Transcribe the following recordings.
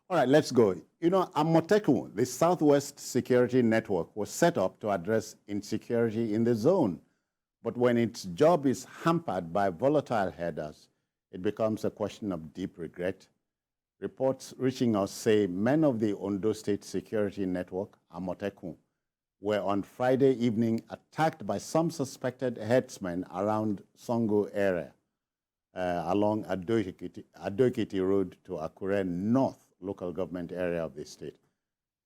All right, let's go. You know, Amotekun, the Southwest Security Network, was set up to address insecurity in the zone. But when its job is hampered by volatile herders, it becomes a question of deep regret. Reports reaching us say men of the Ondo State Security Network, Amotekun, were on Friday evening attacked by some suspected herdsmen around Sango area along Ado-Ekiti Road to Akure North local government area of the state.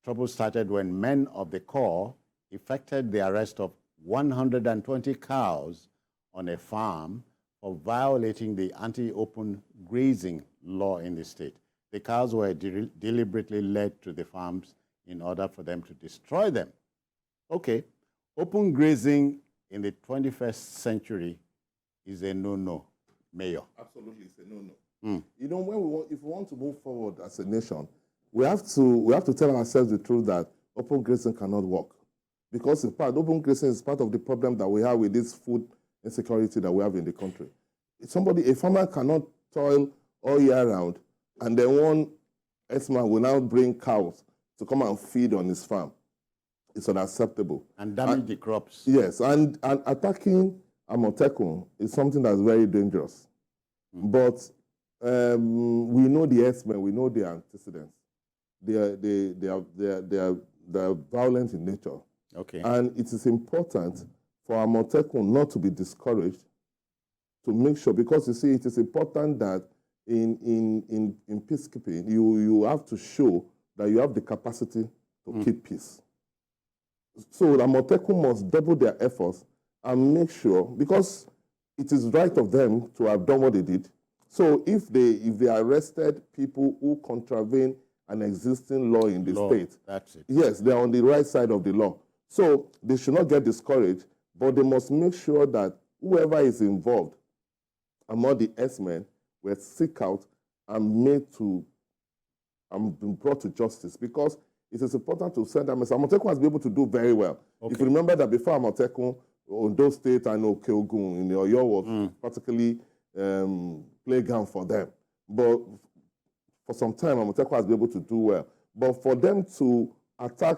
Trouble started when men of the corps effected the arrest of 120 cows on a farm for violating the anti-open grazing law in the state. The cows were deliberately led to the farms in order for them to destroy them. Okay, open grazing in the 21st century is a no-no, Mayor. Absolutely, it's a no-no. You know, if we want to move forward as a nation, we have to tell ourselves the truth that open grazing cannot work. Because in part, open grazing is part of the problem that we have with this food insecurity that we have in the country. A farmer cannot toil all year round, and then one herdsman will now bring cows to come and feed on his farm. It's unacceptable. And damage the crops. Yes, and attacking Amotekun is something that's very dangerous. But we know the herdsmen, we know their antecedents. They are violent in nature. Okay. And it is important for Amotekun not to be discouraged, to make sure, because you see, it is important that in peacekeeping, you have to show that you have the capacity to keep peace. So Amotekun must double their efforts and make sure, because it is right of them to have done what they did. So if they arrested people who contravene an existing law in the state, that's it. Yes, they are on the right side of the law. So they should not get discouraged, but they must make sure that whoever is involved among the herdsmen were seek out and been brought to justice, because it is important to send that message. Amotekun has been able to do very well. Okay. If you remember that before Amotekun, Ondo State and Okeogun in Oyo was particularly playground for them. But for some time, Amotekun has been able to do well. But for them to attack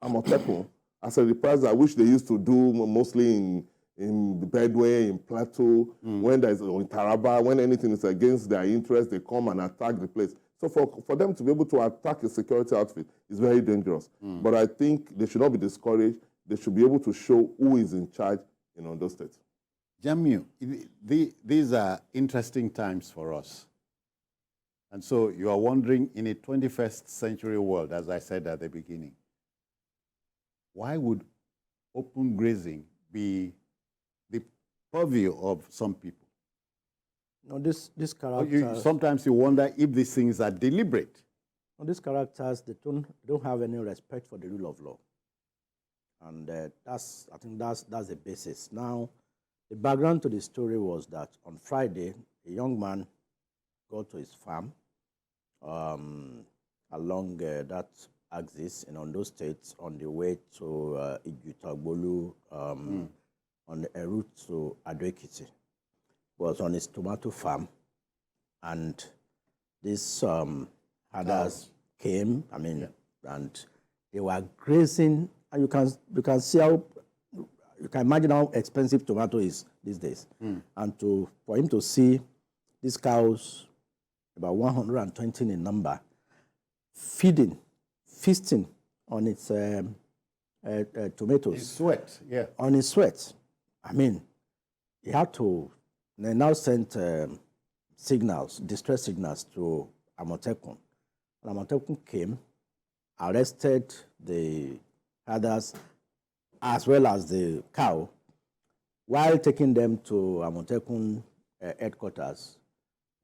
Amotekun as a reprisal, which they used to do mostly in Bedway, in Plateau, when there's in Taraba, when anything is against their interest, they come and attack the place. So for them to be able to attack a security outfit is very dangerous. But I think they should not be discouraged. They should be able to show who is in charge in Ondo State. Jamiu, these are interesting times for us. And so you are wondering, in a 21st century world, as I said at the beginning, why would open grazing be the purview of some people? No, this characters. Sometimes you wonder if these things are deliberate. No, these characters, they don't have any respect for the rule of law. And I think that's the basis. Now, the background to the story was that on Friday, a young man got to his farm along that axis in Ondo State on the way to Ijutagbolu on a route to Ado-Ekiti. Was on his tomato farm, and these herders came, and they were grazing, and you can see how, you can imagine how expensive tomato is these days. And for him to see these cows, about 120 in number, feasting on its tomatoes. His sweat, yeah. On his sweat. He had to. They now sent distress signals to Amotekun. And Amotekun came, arrested the herders as well as the cow. While taking them to Amotekun headquarters,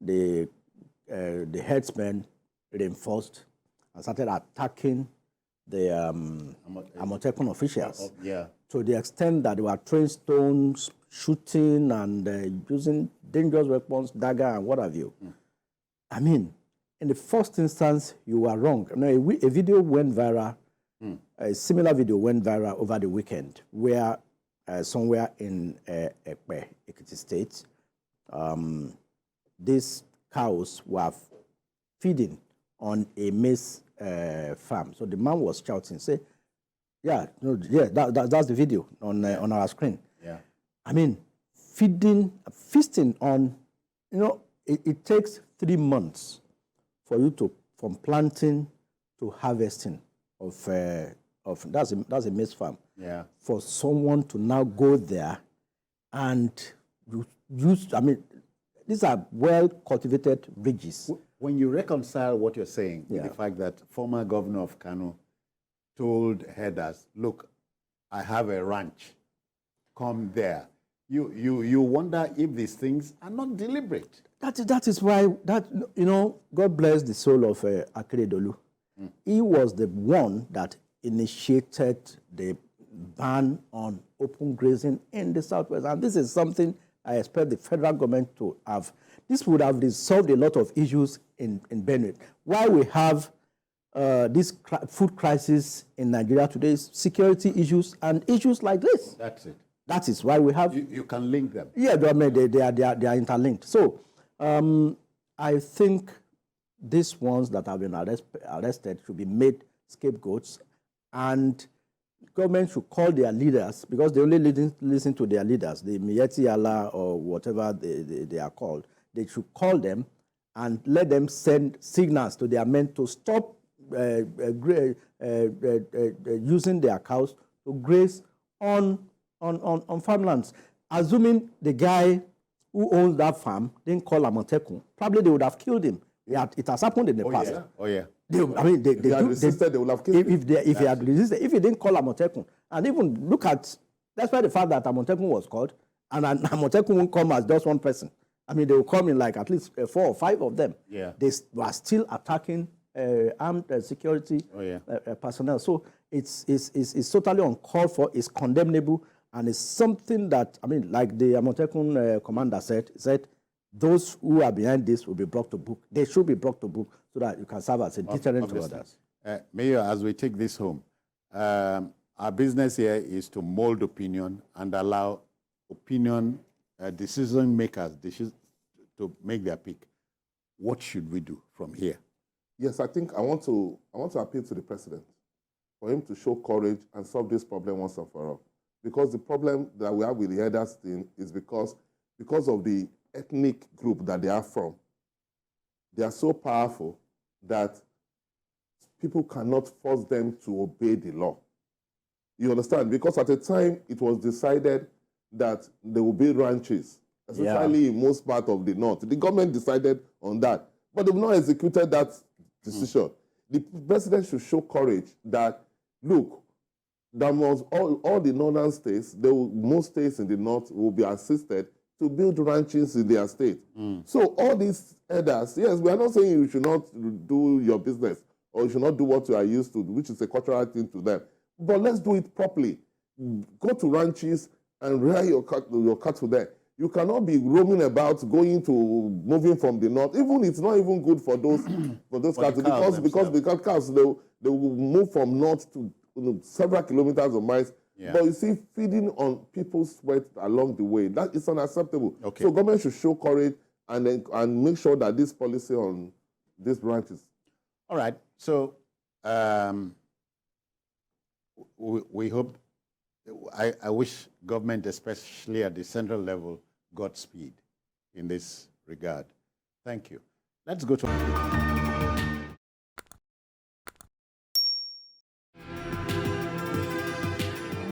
the herdsmen reinforced and started attacking the Amotekun officials. To the extent that they were throwing stones, shooting, and using dangerous weapons, dagger, and what have you. In the first instance, you were wrong. A video went viral, a similar video went viral over the weekend, where somewhere in Ekiti State, these cows were feeding on a maize farm. So the man was shouting, say, yeah, no, yeah, that's the video on our screen. Yeah. I mean, feasting on, it takes 3 months for you from planting to harvesting of that's a maize farm. Yeah. For someone to now go there and use, I mean, these are well cultivated ridges. When you reconcile what you're saying with Yeah. the fact that former governor of Kano told herders, look, I have a ranch, come there. You wonder if these things are not deliberate. That is why, God bless the soul of Akure. He was the one that initiated the ban on open grazing in the Southwest. And this is something I expect the federal government to have. This would have resolved a lot of issues in Benue. Why we have this food crisis in Nigeria today is security issues and issues like this. That's it. That is why we have... You can link them. Yeah, I mean, they are interlinked. So I think these ones that have been arrested should be made scapegoats, and government should call their leaders, because they only listen to their leaders, the Miyetti Allah or whatever they are called. They should call them and let them send signals to their men to stop using their cows to graze on farmlands. Assuming the guy who owns that farm didn't call Amotekun, probably they would have killed him. It has happened in the past. Yeah. Oh, yeah. They had resisted, they would have killed him. If he had resisted, if he didn't call Amotekun, and even look at, that's why the fact that Amotekun was called, and Amotekun won't come as just one person. I mean, they will come in like at least 4 or 5 of them. Yeah. They were still attacking armed security personnel. So it's totally uncalled for, it's condemnable, and it's something that, I mean, like the Amotekun commander said, those who are behind this will be brought to book. They should be brought to book so that you can serve as a deterrent to others. Mayor, as we take this home, our business here is to mold opinion and allow opinion decision makers to make their pick. What should we do from here? Yes, I think I want to appeal to the president for him to show courage and solve this problem once and for all. Because the problem that we have with the herders thing is because of the ethnic group that they are from. They are so powerful that people cannot force them to obey the law. You understand? Because at the time it was decided that there will be ranches, especially in most part of the north. The government decided on that, but they've not executed that decision. The president should show courage that, look, that must all the northern states, most states in the north will be assisted to build ranches in their state. So all these elders, yes, we are not saying you should not do your business or you should not do what you are used to, which is a cultural thing to them. But let's do it properly. Go to ranches and rear your cattle there. You cannot be roaming about, moving from the north. Even it's not even good for those cattle because the cows they will move from north to several kilometers or miles. Yeah. But you see, feeding on people's sweat along the way, that is unacceptable. Okay. So government should show courage and make sure that this policy on these branches. All right. So we hope, I wish government, especially at the central level, Godspeed in this regard. Thank you. Let's go to...